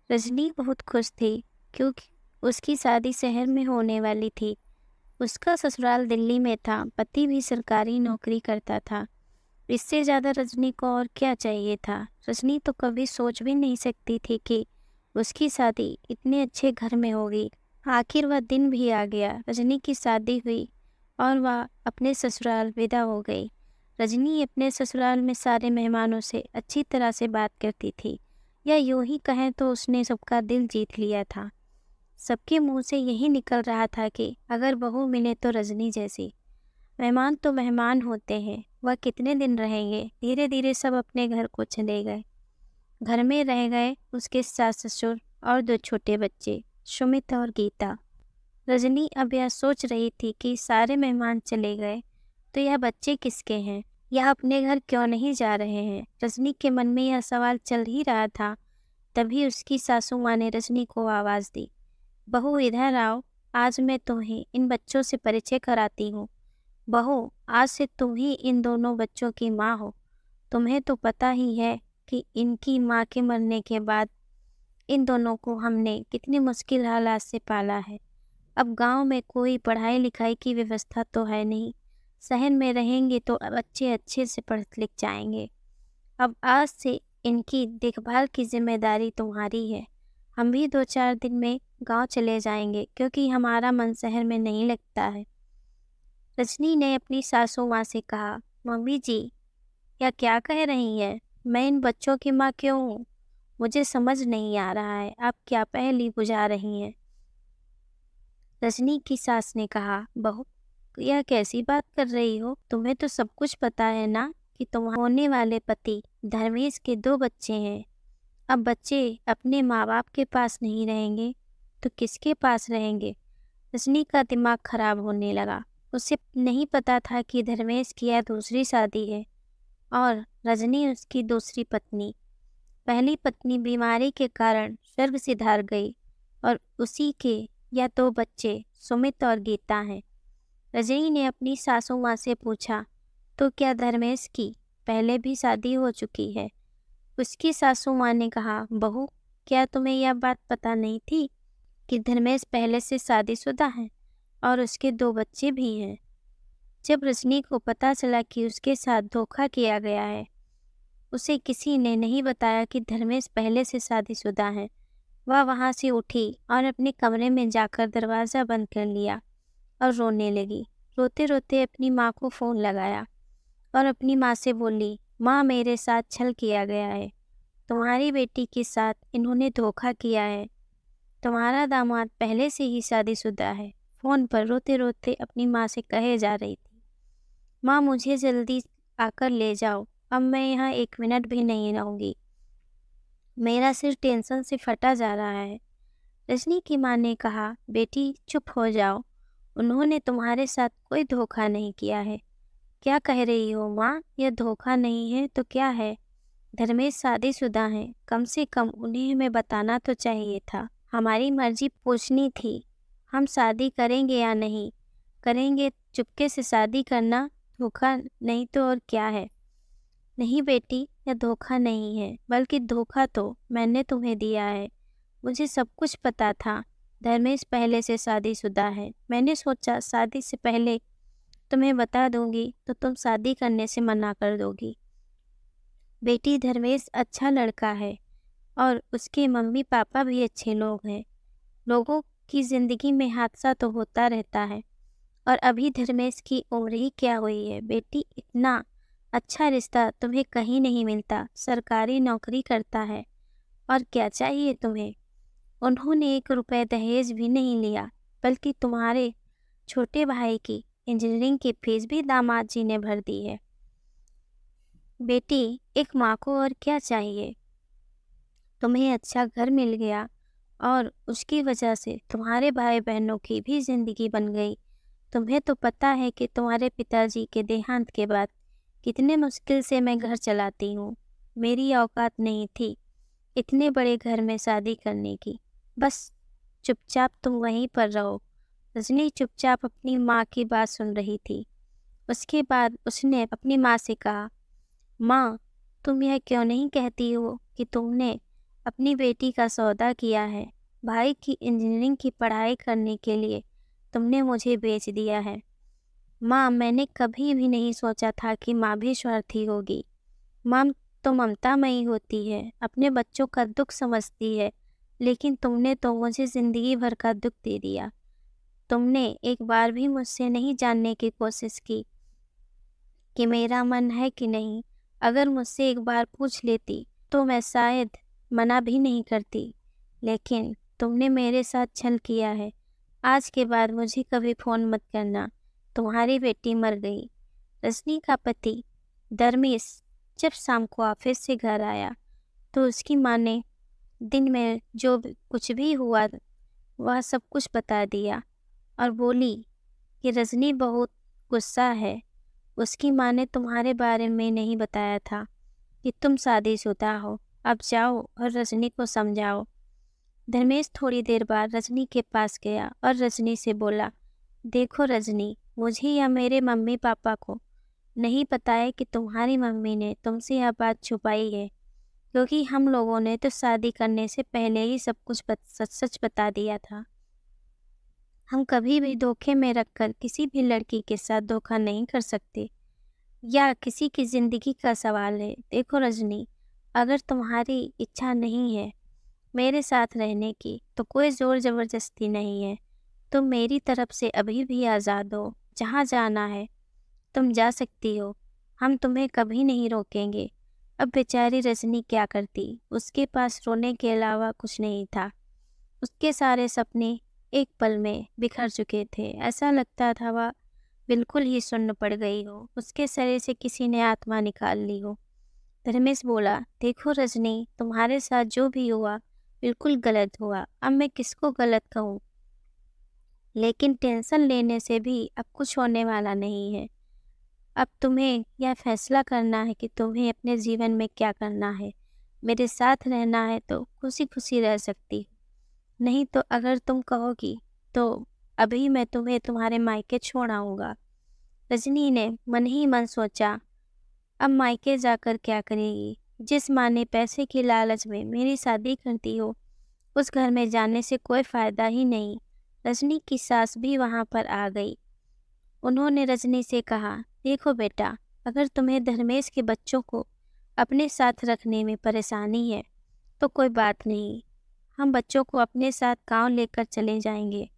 रजनी बहुत खुश थी क्योंकि उसकी शादी शहर में होने वाली थी। उसका ससुराल दिल्ली में था, पति भी सरकारी नौकरी करता था। इससे ज़्यादा रजनी को और क्या चाहिए था। रजनी तो कभी सोच भी नहीं सकती थी कि उसकी शादी इतने अच्छे घर में होगी। आखिर वह दिन भी आ गया। रजनी की शादी हुई और वह अपने ससुराल विदा हो गई। रजनी अपने ससुराल में सारे मेहमानों से अच्छी तरह से बात करती थी, या यूं ही कहें तो उसने सबका दिल जीत लिया था। सबके मुंह से यही निकल रहा था कि अगर बहू मिले तो रजनी जैसी। मेहमान तो मेहमान होते हैं, वह कितने दिन रहेंगे। धीरे धीरे सब अपने घर को चले गए। घर में रह गए उसके सास ससुर और दो छोटे बच्चे, सुमित और गीता। रजनी अब यह सोच रही थी कि सारे मेहमान चले गए तो यह बच्चे किसके हैं, यह अपने घर क्यों नहीं जा रहे हैं। रजनी के मन में यह सवाल चल ही रहा था, तभी उसकी सासू माँ ने रजनी को आवाज़ दी, बहू इधर आओ, आज मैं तुम्हें इन बच्चों से परिचय कराती हूँ। बहू, आज से तुम ही इन दोनों बच्चों की माँ हो। तुम्हें तो पता ही है कि इनकी माँ के मरने के बाद इन दोनों को हमने कितनी मुश्किल हालात से पाला है। अब गांव में कोई पढ़ाई लिखाई की व्यवस्था तो है नहीं। शहर में रहेंगे तो बच्चे अच्छे से पढ़ लिख जाएंगे। अब आज से इनकी देखभाल की जिम्मेदारी तुम्हारी है। हम भी 2-4 दिन में गांव चले जाएंगे क्योंकि हमारा मन शहर में नहीं लगता है। रजनी ने अपनी सासू माँ से कहा, मम्मी जी, या क्या कह रही हैं? मैं इन बच्चों की माँ क्यों हूँ? मुझे समझ नहीं आ रहा है, आप क्या पहेली बुझा रही हैं? रजनी की सास ने कहा, बहू, यह कैसी बात कर रही हो? तुम्हें तो सब कुछ पता है ना कि तुम होने वाले पति धर्मेश के 2 बच्चे हैं। अब बच्चे अपने माँ बाप के पास नहीं रहेंगे तो किसके पास रहेंगे? रजनी का दिमाग खराब होने लगा। उसे नहीं पता था कि धर्मेश की यह दूसरी शादी है और रजनी उसकी दूसरी पत्नी। पहली पत्नी बीमारी के कारण स्वर्ग सिधार गई और उसी के या 2 बच्चे सुमित और गीता हैं। रजनी ने अपनी सासू माँ से पूछा, तो क्या धर्मेश की पहले भी शादी हो चुकी है? उसकी सासू माँ ने कहा, बहू, क्या तुम्हें यह बात पता नहीं थी कि धर्मेश पहले से शादीशुदा है और उसके 2 बच्चे भी हैं? जब रजनी को पता चला कि उसके साथ धोखा किया गया है, उसे किसी ने नहीं बताया कि धर्मेश पहले से शादीशुदा है, वह वहाँ से उठी और अपने कमरे में जाकर दरवाज़ा बंद कर लिया और रोने लगी। रोते रोते अपनी माँ को फ़ोन लगाया और अपनी माँ से बोली, माँ, मेरे साथ छल किया गया है। तुम्हारी बेटी के साथ इन्होंने धोखा किया है। तुम्हारा दामाद पहले से ही शादीशुदा है। फ़ोन पर रोते रोते अपनी माँ से कहे जा रही थी, माँ, मुझे जल्दी आकर ले जाओ, अब मैं यहाँ 1 मिनट भी नहीं रहूँगी। मेरा सिर टेंशन से फटा जा रहा है। रजनी की माँ ने कहा, बेटी चुप हो जाओ, उन्होंने तुम्हारे साथ कोई धोखा नहीं किया है। क्या कह रही हो माँ? यह धोखा नहीं है तो क्या है? धर्मेश शादीशुदा हैं, कम से कम उन्हें हमें बताना तो चाहिए था। हमारी मर्जी पूछनी थी, हम शादी करेंगे या नहीं करेंगे। चुपके से शादी करना धोखा नहीं तो और क्या है? नहीं बेटी, यह धोखा नहीं है, बल्कि धोखा तो मैंने तुम्हें दिया है। मुझे सब कुछ पता था। धर्मेश पहले से शादीशुदा है। मैंने सोचा शादी से पहले तुम्हें बता दूंगी तो तुम शादी करने से मना कर दोगी। बेटी, धर्मेश अच्छा लड़का है और उसके मम्मी पापा भी अच्छे लोग हैं। लोगों की ज़िंदगी में हादसा तो होता रहता है और अभी धर्मेश की उम्र ही क्या हुई है। बेटी, इतना अच्छा रिश्ता तुम्हें कहीं नहीं मिलता। सरकारी नौकरी करता है और क्या चाहिए तुम्हें? उन्होंने 1 रुपए दहेज भी नहीं लिया, बल्कि तुम्हारे छोटे भाई की इंजीनियरिंग की फीस भी दामाद जी ने भर दी है। बेटी, एक माँ को और क्या चाहिए? तुम्हें अच्छा घर मिल गया और उसकी वजह से तुम्हारे भाई बहनों की भी ज़िंदगी बन गई। तुम्हें तो पता है कि तुम्हारे पिताजी के देहांत के बाद कितने मुश्किल से मैं घर चलाती हूँ। मेरी औकात नहीं थी इतने बड़े घर में शादी करने की। बस चुपचाप तुम वहीं पर रहो। रजनी चुपचाप अपनी माँ की बात सुन रही थी। उसके बाद उसने अपनी माँ से कहा, माँ, तुम यह क्यों नहीं कहती हो कि तुमने अपनी बेटी का सौदा किया है। भाई की इंजीनियरिंग की पढ़ाई करने के लिए तुमने मुझे बेच दिया है। माँ, मैंने कभी भी नहीं सोचा था कि माँ भी स्वार्थी होगी। माँ तो ममतामयी होती है, अपने बच्चों का दुख समझती है, लेकिन तुमने तो मुझे ज़िंदगी भर का दुख दे दिया। तुमने एक बार भी मुझसे नहीं जानने की कोशिश की कि मेरा मन है कि नहीं। अगर मुझसे एक बार पूछ लेती तो मैं शायद मना भी नहीं करती, लेकिन तुमने मेरे साथ छल किया है। आज के बाद मुझे कभी फ़ोन मत करना। तुम्हारी बेटी मर गई। रजनी का पति धर्मेश जब शाम को ऑफिस से घर आया तो उसकी माँ ने दिन में जो कुछ भी हुआ वह सब कुछ बता दिया और बोली कि रजनी बहुत गुस्सा है। उसकी माँ ने तुम्हारे बारे में नहीं बताया था कि तुम शादीशुदा हो। अब जाओ और रजनी को समझाओ। धर्मेश थोड़ी देर बाद रजनी के पास गया और रजनी से बोला, देखो रजनी, मुझे या मेरे मम्मी पापा को नहीं पता है कि तुम्हारी मम्मी ने तुमसे यह बात छुपाई है, क्योंकि हम लोगों ने तो शादी करने से पहले ही सब कुछ सच सच बता दिया था। हम कभी भी धोखे में रखकर किसी भी लड़की के साथ धोखा नहीं कर सकते। या किसी की ज़िंदगी का सवाल है। देखो रजनी, अगर तुम्हारी इच्छा नहीं है मेरे साथ रहने की तो कोई ज़ोर ज़बरदस्ती नहीं है। तुम मेरी तरफ से अभी भी आज़ाद हो। जहाँ जाना है तुम जा सकती हो। हम तुम्हें कभी नहीं रोकेंगे। अब बेचारी रजनी क्या करती? उसके पास रोने के अलावा कुछ नहीं था। उसके सारे सपने एक पल में बिखर चुके थे। ऐसा लगता था वह बिल्कुल ही सुन्न पड़ गई हो, उसके शरीर से किसी ने आत्मा निकाल ली हो। धर्मेश बोला, देखो रजनी, तुम्हारे साथ जो भी हुआ बिल्कुल गलत हुआ। अब मैं किसको गलत कहूँ, लेकिन टेंशन लेने से भी अब कुछ होने वाला नहीं है। अब तुम्हें यह फैसला करना है कि तुम्हें अपने जीवन में क्या करना है। मेरे साथ रहना है तो खुशी खुशी रह सकती हो, नहीं तो अगर तुम कहोगी तो अभी मैं तुम्हें तुम्हारे मायके छोड़ आऊँगा। रजनी ने मन ही मन सोचा, अब मायके जाकर क्या करेगी। जिस माँ ने पैसे की लालच में मेरी शादी कर दी हो, उस घर में जाने से कोई फ़ायदा ही नहीं। रजनी की सास भी वहाँ पर आ गई। उन्होंने रजनी से कहा, देखो बेटा, अगर तुम्हें धर्मेश के बच्चों को अपने साथ रखने में परेशानी है तो कोई बात नहीं, हम बच्चों को अपने साथ गांव लेकर चले जाएंगे।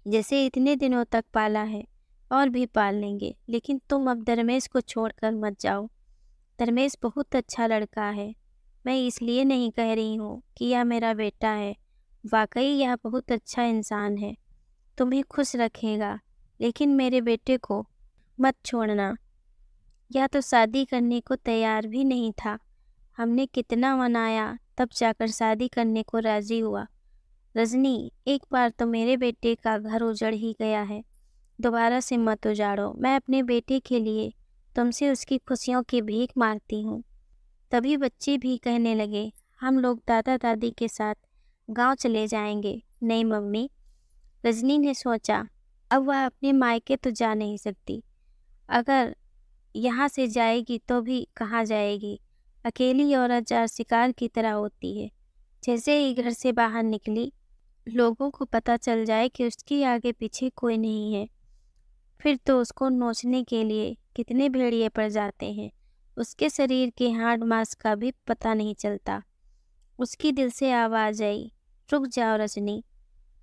जैसे इतने दिनों तक पाला है और भी पाल लेंगे, लेकिन तुम अब धर्मेश को छोड़कर मत जाओ। धर्मेश बहुत अच्छा लड़का है। मैं इसलिए नहीं कह रही हूँ कि यह मेरा बेटा है, वाकई यह बहुत अच्छा इंसान है, तुम्हें खुश रखेगा, लेकिन मेरे बेटे को मत छोड़ना। यह तो शादी करने को तैयार भी नहीं था। हमने कितना मनाया तब जाकर शादी करने को राजी हुआ। रजनी, एक बार तो मेरे बेटे का घर उजड़ ही गया है, दोबारा से मत उजाड़ो। मैं अपने बेटे के लिए तुमसे उसकी खुशियों की भीख मांगती हूँ। तभी बच्चे भी कहने लगे, हम लोग दादा दादी के साथ गांव चले जाएंगे। नहीं मम्मी, रजनी ने सोचा, अब वह अपने मायके तो जा नहीं सकती। अगर यहाँ से जाएगी तो भी कहाँ जाएगी। अकेली औरत जार शिकार की तरह होती है। जैसे ही घर से बाहर निकली, लोगों को पता चल जाए कि उसके आगे पीछे कोई नहीं है, फिर तो उसको नोचने के लिए कितने भेड़िए पड़ जाते हैं। उसके शरीर के हाड़ मांस का भी पता नहीं चलता। उसकी दिल से आवाज़ आई, रुक जाओ रजनी,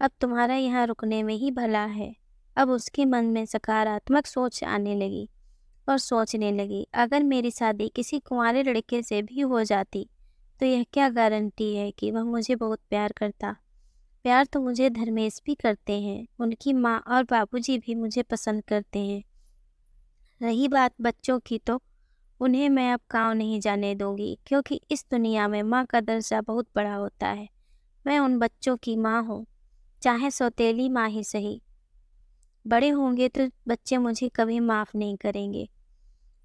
अब तुम्हारा यहाँ रुकने में ही भला है। अब उसके मन में सकारात्मक सोच आने लगी और सोचने लगी, अगर मेरी शादी किसी कुंवारे लड़के से भी हो जाती तो यह क्या गारंटी है कि वह मुझे बहुत प्यार करता। प्यार तो मुझे धर्मेश भी करते हैं, उनकी माँ और बाबूजी भी मुझे पसंद करते हैं। रही बात बच्चों की, तो उन्हें मैं अब गाँव नहीं जाने दूंगी, क्योंकि इस दुनिया में माँ का दर्जा बहुत बड़ा होता है। मैं उन बच्चों की माँ हूँ, चाहे सौतेली माँ ही सही। बड़े होंगे तो बच्चे मुझे कभी माफ़ नहीं करेंगे।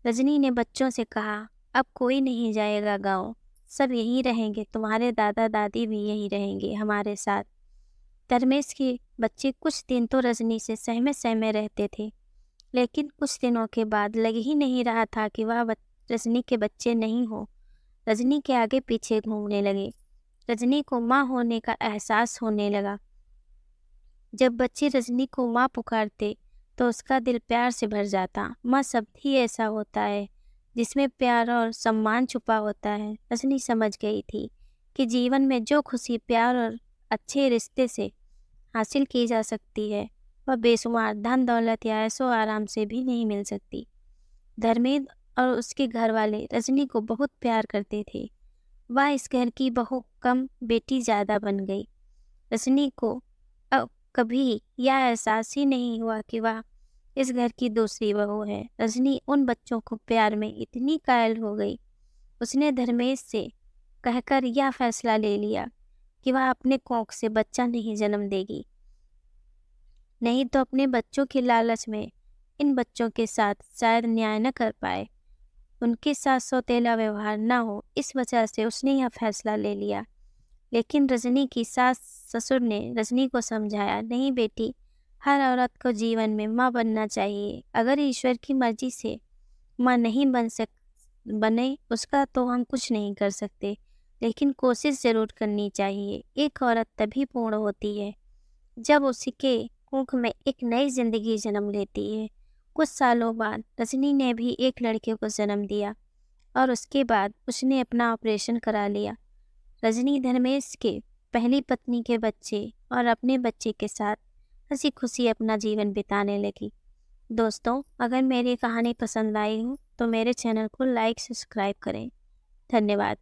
रजनी ने बच्चों से कहा, अब कोई नहीं जाएगा गाँव, सब यहीं रहेंगे, तुम्हारे दादा दादी भी यहीं रहेंगे हमारे साथ। धर्मेश के बच्चे कुछ दिन तो रजनी से सहमे सहमे रहते थे, लेकिन कुछ दिनों के बाद लग ही नहीं रहा था कि वह रजनी के बच्चे नहीं हो। रजनी के आगे पीछे घूमने लगे। रजनी को माँ होने का एहसास होने लगा। जब बच्चे रजनी को माँ पुकारते तो उसका दिल प्यार से भर जाता। माँ शब्द ही ऐसा होता है जिसमें प्यार और सम्मान छुपा होता है। रजनी समझ गई थी कि जीवन में जो खुशी प्यार और अच्छे रिश्ते से हासिल की जा सकती है वह बेशुमार धन दौलत या ऐशो आराम से भी नहीं मिल सकती। धर्मेंद्र और उसके घर वाले रजनी को बहुत प्यार करते थे। वह इस घर की बहू कम बेटी ज़्यादा बन गई। रजनी को अब कभी यह एहसास ही नहीं हुआ कि वह इस घर की दूसरी बहू है। रजनी उन बच्चों को प्यार में इतनी कायल हो गई, उसने धर्मेंद्र से कहकर यह फैसला ले लिया कि वह अपने कोख से बच्चा नहीं जन्म देगी, नहीं तो अपने बच्चों के लालच में इन बच्चों के साथ शायद न्याय न कर पाए, उनके साथ सौतेला व्यवहार न हो, इस वजह से उसने यह फैसला ले लिया। लेकिन रजनी की सास ससुर ने रजनी को समझाया, नहीं बेटी, हर औरत को जीवन में माँ बनना चाहिए। अगर ईश्वर की मर्जी से माँ नहीं बने उसका तो हम कुछ नहीं कर सकते, लेकिन कोशिश जरूर करनी चाहिए। एक औरत तभी पूर्ण होती है जब उसके कुख में एक नई जिंदगी जन्म लेती है। कुछ सालों बाद रजनी ने भी एक लड़के को जन्म दिया और उसके बाद उसने अपना ऑपरेशन करा लिया। रजनी धर्मेश के पहली पत्नी के बच्चे और अपने बच्चे के साथ हंसी खुशी अपना जीवन बिताने लगी। दोस्तों, अगर मेरी कहानी पसंद आई हो तो मेरे चैनल को लाइक सब्सक्राइब करें। धन्यवाद।